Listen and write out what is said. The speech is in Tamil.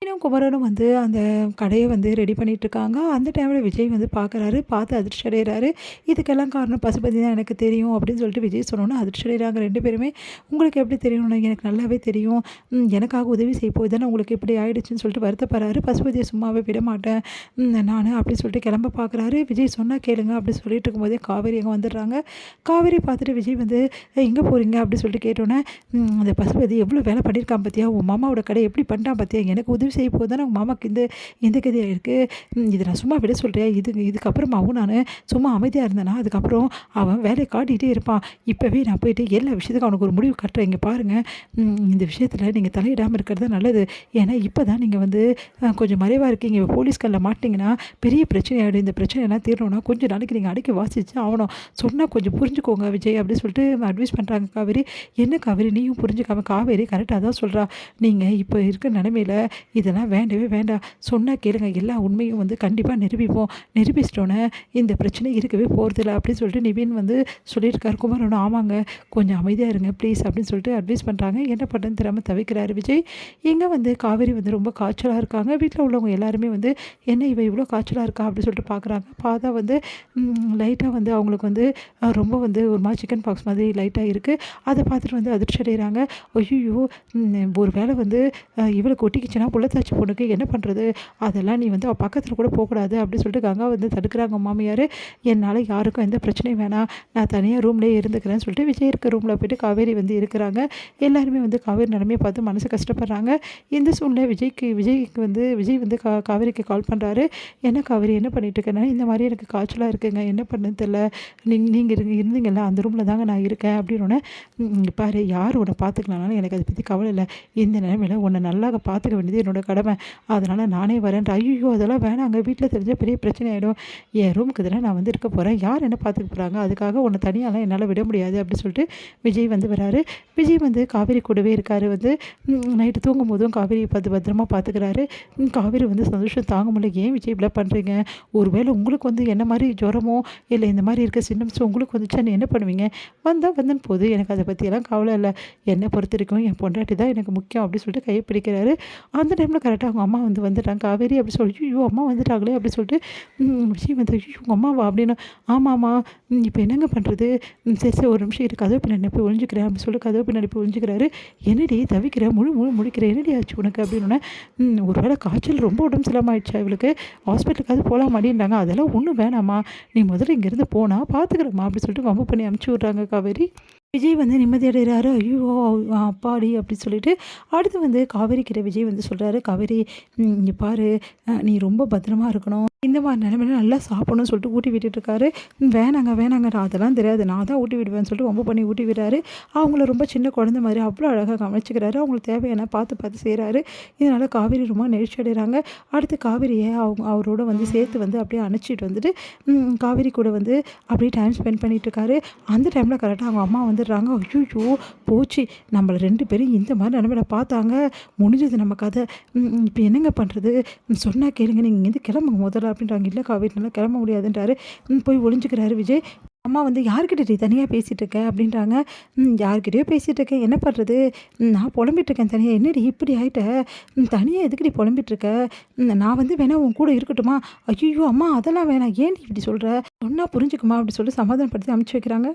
மீனும் குமரனும் வந்து அந்த கடைய வந்து ரெடி பண்ணிட்டுருக்காங்க. அந்த டைமில் விஜய் வந்து பார்க்குறாரு. பார்த்து அதிர்ச்சி அடைகிறாரு. இதுக்கெல்லாம் காரணம் பசுபதி தான் எனக்கு தெரியும் அப்படின்னு சொல்லிட்டு விஜய் சொன்னோன்னே அதிர்ச்சி அடைகிறாங்க 2 பேருமே. உங்களுக்கு எப்படி தெரியும்னு எனக்கு நல்லாவே தெரியும். எனக்காக உதவி செய்ய போய் தானே உங்களுக்கு இப்படி ஆயிடுச்சுன்னு சொல்லிட்டு வருத்தப்படுறாரு. பசுபதியை சும்மாவே விட மாட்டேன் நான் அப்படின்னு சொல்லிட்டு கிளம்ப பார்க்குறாரு. விஜய் சொன்னால் கேளுங்க அப்படி சொல்லிட்டு இருக்கும்போதே காவேரி அங்கே வந்துடுறாங்க. காவேரி பார்த்துட்டு விஜய் வந்து எங்கே போகிறீங்க அப்படின்னு சொல்லிட்டு கேட்டோன்னே அந்த பசுபதி எவ்வளோ வேலை பண்ணியிருக்கான் பார்த்தியா, உன் மாமாவோட கடை எப்படி பண்ணிட்டான் பார்த்தியா, எனக்கு உதவி செய்ய போது தானே உங்கள் மாமாவுக்கு இந்த கதியாக இருக்குது. இதை நான் சும்மா விட சொல்கிறேன். இதுக்கப்புறமாவும் நான் சும்மா அமைதியாக இருந்தேன்னா அதுக்கப்புறம் அவன் வேலையை காட்டிகிட்டே இருப்பான். இப்போவே நான் போயிட்டு எல்லா விஷயத்துக்கும் அவனுக்கு ஒரு முடிவு கட்டுறேன். இங்கே பாருங்கள், இந்த விஷயத்தில் நீங்கள் தலையிடாமல் இருக்கிறது நல்லது. ஏன்னா இப்போ தான் நீங்கள் வந்து கொஞ்சம் மறைவாக இருக்கீங்க. போலீஸ்களில் மாட்டிங்கன்னா பெரிய பிரச்சனை ஆகிடும். இந்த பிரச்சனையெல்லாம் தீரணும்னா கொஞ்சம் நாளைக்கு நீங்கள் அடக்கி வாசிச்சு ஆகணும். சொன்னால் கொஞ்சம் புரிஞ்சுக்கோங்க விஜய் அப்படின்னு சொல்லிட்டு அட்வைஸ் பண்ணுறாங்க காவேரி. என்ன காவேரி நீயும் புரிஞ்சுக்காம? காவேரி கரெக்டாக தான் சொல்கிறா. நீங்கள் இப்போ இருக்க நிலமையில் இதெல்லாம் வேண்டவே வேண்டாம். சொன்னால் கேளுங்க, எல்லா உண்மையும் வந்து கண்டிப்பாக நிரூபிப்போம். நிரூபிச்சிட்டோன்னே இந்த பிரச்சனை இருக்கவே போகிறதில்ல அப்படின்னு சொல்லிட்டு நிவின் வந்து சொல்லியிருக்காரு. குமாரனும் ஆமாங்க கொஞ்சம் அமைதியாக இருங்க ப்ளீஸ் அப்படின்னு சொல்லிட்டு அட்வைஸ் பண்ணுறாங்க. என்ன பண்ணுறதுன்னு தெரியாமல் தவிக்கிறாரு விஜய். இங்கே வந்து காவேரி வந்து ரொம்ப காய்ச்சலாக இருக்காங்க. வீட்டில் உள்ளவங்க எல்லாருமே வந்து என்ன இவ இவ்வளோ காய்ச்சலாக இருக்கா அப்படின்னு சொல்லிட்டு பார்க்குறாங்க. பார்த்தா வந்து லைட்டாக வந்து அவங்களுக்கு வந்து ரொம்ப வந்து ஒரு மாதிரி சிக்கன் பாக்ஸ் மாதிரி லைட்டாக இருக்குது. அதை பார்த்துட்டு வந்து அதிர்ச்சி அடைகிறாங்க. ஐயோ ஒரு வேளை வந்து இவளுக்கு ஒட்டிக்கிச்சுன்னா புள்ளத்தாச்சி பொண்ணுக்கு என்ன பண்ணுறது, அதெல்லாம் நீ வந்து அவள் பக்கத்தில் கூட போகக்கூடாது அப்படின்னு சொல்லிட்டு கங்கா வந்து தடுக்கிறாங்க மாமியார். என்னால் யாருக்கும் எந்த பிரச்சனையும் வேணாம், நான் தனியாக ரூம்லேயே இருந்துக்கிறேன்னு சொல்லிட்டு விஜய் இருக்க ரூமில் போய்ட்டு காவேரி வந்து இருக்கிறாங்க. எல்லாருமே வந்து காவேரி நிலைமையை பார்த்து மனசு கஷ்டப்படுறாங்க. இந்த சூழ்நிலை விஜய் வந்து காவேரிக்கு கால் பண்ணுறாரு. என்ன காவேரி என்ன பண்ணிட்டு இருக்கேன்னா, இந்த மாதிரி எனக்கு காய்ச்சலாக இருக்குங்க, என்ன பண்ணுன்னு தெரியல, நீங்கள் இருந்தீங்கல்ல அந்த ரூமில் தாங்க நான் இருக்கேன் அப்படின்னோடனே, பாரு யார் உன்னை பார்த்துக்கலாம்னாலும் எனக்கு அதை பற்றி கவலை இல்லை, இந்த நிலைமையில் உன்னை நல்லா பார்த்துக்க வேண்டியது என்னோடய கடமை, அதனால் நானே வரேன். ஐயோ அதெல்லாம் வேணாங்க, வீட்டில் தெரிஞ்சால் பெரிய பிரச்சனை ஆகிடும், என் ரூமுக்கு தானே நான் வந்து இருக்க போகிறேன், யார் என்ன பார்த்துக்க போகிறாங்க, அதுக்காக உன்னை தனியாலாம் என்னால் விட முடியாது அப்படின்னு சொல்லிட்டு விஜய் வந்து வராரு. விஜய் வந்து காவேரி கூடவே இருக்கார். வந்து நைட்டு தூங்கும் போதும் காவேரி பத்திரமா பார்த்துக்கிறாரு. காவேரி வந்து சந்தோஷம் தாங்க முடியல. ஏன் விஜய் இப்படி பண்ணுறீங்க, ஒருவேளை உங்களுக்கு வந்து என்ன மாதிரி ஜுரமோ இல்லை இந்த மாதிரி இருக்க சிம்டம்ஸ் உங்களுக்கு வந்துச்சா நீ என்ன பண்ணுவீங்க, வந்தேன்னு போது எனக்கு அதை பற்றியெல்லாம் கவலை இல்லை, என்னை பொறுத்த வரைக்கும் என் பொண்டாட்டி தான் எனக்கு முக்கியம் அப்படின்னு சொல்லிட்டு கையை பிடிக்கிறாரு. அந்த டைமில் கரெக்டாக அவங்க அம்மா வந்துட்டாங்க. காவேரி அப்படி சொல்லி ஐயோ அம்மா வந்துட்டாங்களே அப்படி சொல்லிட்டு விஜய் வந்து ஐயோ உங்கள் அம்மாவா அப்படின்னு, ஆமாம்மா இப்போ என்னங்க பண்ணுறது, சரி ஒரு நிமிஷம் இரு, கதவு பின்னாடி போய் ஒழிஞ்சிக்கிறேன் அப்படின்னு சொல்லிட்டு கதவு பின்னாடி போய் ஒழிஞ்சிக்கிறாரு. என்னடி தவிக்கிற முடிக்கிற என்னடி ஆச்சு உனக்கு அப்படின்னோடனே, ஒரு வேளை காய்ச்சல் ரொம்ப உடம்பு சரியில்லாமல் ஆயிடுச்சா இவளுக்கு, ஹாஸ்பிட்டலுக்காவது போகலாம் மாட்டேன்றாங்க, அதெல்லாம் ஒன்றும் வேணாம்மா, நீ முதல்ல இங்கேருந்து போனால் பார்த்துக்கிறம்மா அப்படின்னு சொல்லிட்டு வம்பு பண்ணி அனுப்பிச்சி விட்றாங்க காவேரி. விஜய் வந்து நிம்மதியடைகிறாரு. ஐயோ அப்பாடி அப்படின்னு சொல்லிட்டு அடுத்து வந்து காவேரி கிட்ட விஜய் வந்து சொல்கிறாரு, காவேரி இங்கே பாரு, நீ ரொம்ப பத்திரமா இருக்கணும், இந்த மாதிரி நிலைமையில நல்லா சாப்பிடணும்னு சொல்லிட்டு ஊட்டி விட்டுட்டுருக்காரு. வேணாங்க அதெல்லாம் தெரியாது, நான் தான் ஊட்டி விடுவேன்னு சொல்லிட்டு ரொம்ப பண்ணி ஊட்டி விடுறாரு. அவங்கள ரொம்ப சின்ன குழந்தை மாதிரி அவ்வளோ அழகாக கவனிச்சுக்கிறாரு. அவங்களுக்கு தேவையான பார்த்து செய்கிறாரு. இதனால் காவேரி ரொம்ப நெகிழ்ச்சி அடைகிறாங்க. அடுத்து காவேரியை அவரோட வந்து சேர்த்து வந்து அப்படியே அணைச்சிட்டு வந்துட்டு காவேரி கூட வந்து அப்படியே டைம் ஸ்பெண்ட் பண்ணிகிட்ருக்காரு. அந்த டைமில் கரெக்டாக அவங்க அம்மா வந்துடுறாங்க. ஐயோ போச்சு, நம்மளை 2 பேரும் இந்த மாதிரி நிலைமையில பார்த்தாங்க, முடிஞ்சது நம்ம கதை, இப்போ என்னங்க பண்ணுறது, சொன்னால் கேளுங்க, நீங்கள் இங்கேருந்து கிளம்புங்க முதல்ல அப்படின்றாங்க. இல்லை காவேரி நல்லா கிளம்ப முடியாதுன்றாரு. போய் ஒளிஞ்சுக்கிறாரு விஜய். அம்மா வந்து யார்கிட்ட நீ தனியாக பேசிகிட்டு இருக்க அப்படின்றாங்க. யார்கிட்டயோ பேசிகிட்டு இருக்கேன், என்ன பண்ணுறது, நான் புலம்பிகிட்ருக்கேன் தனியாக, என்னடி இப்படி ஆகிட்ட, தனியாக எதுக்குடி புலம்பிகிட்ருக்க, நான் வந்து வேணா உன் கூட இருக்கட்டுமா, ஐயோ அம்மா அதெல்லாம் வேணாம், ஏன் இப்படி சொல்கிற, சொன்னால் புரிஞ்சுக்குமா அப்படி சொல்லி சமாதானப்படுத்தி அனுப்பிச்சி வைக்கிறாங்க.